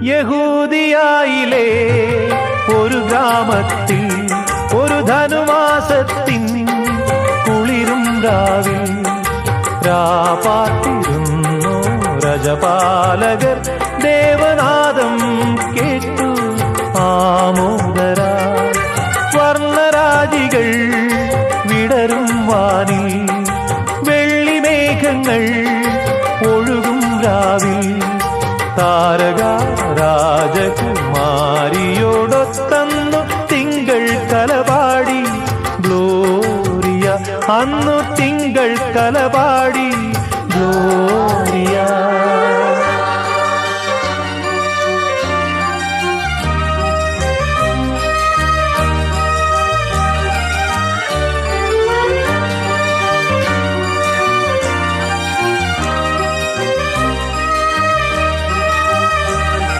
യഹൂദിയായിലെ ഒരു ഗ്രാമത്തിൽ ഒരു ധനുമാസത്തിൻ കുളിരും രാവിൽ രാപാർത്തിരുന്നു രജപാലകർ ദേവനാദം കേട്ടു ആമോദരാ. വർണ്ണരാജികൾ വിടരും വാനിൽ വെള്ളിമേഘങ്ങൾ ഒഴുകും രാവിൽ താരക രാജകുമാരിയോടൊത്തന്നു തിങ്കൾ കലപാടി ഗ്ലോറിയ അന്നു തിങ്കൾ കലപാടി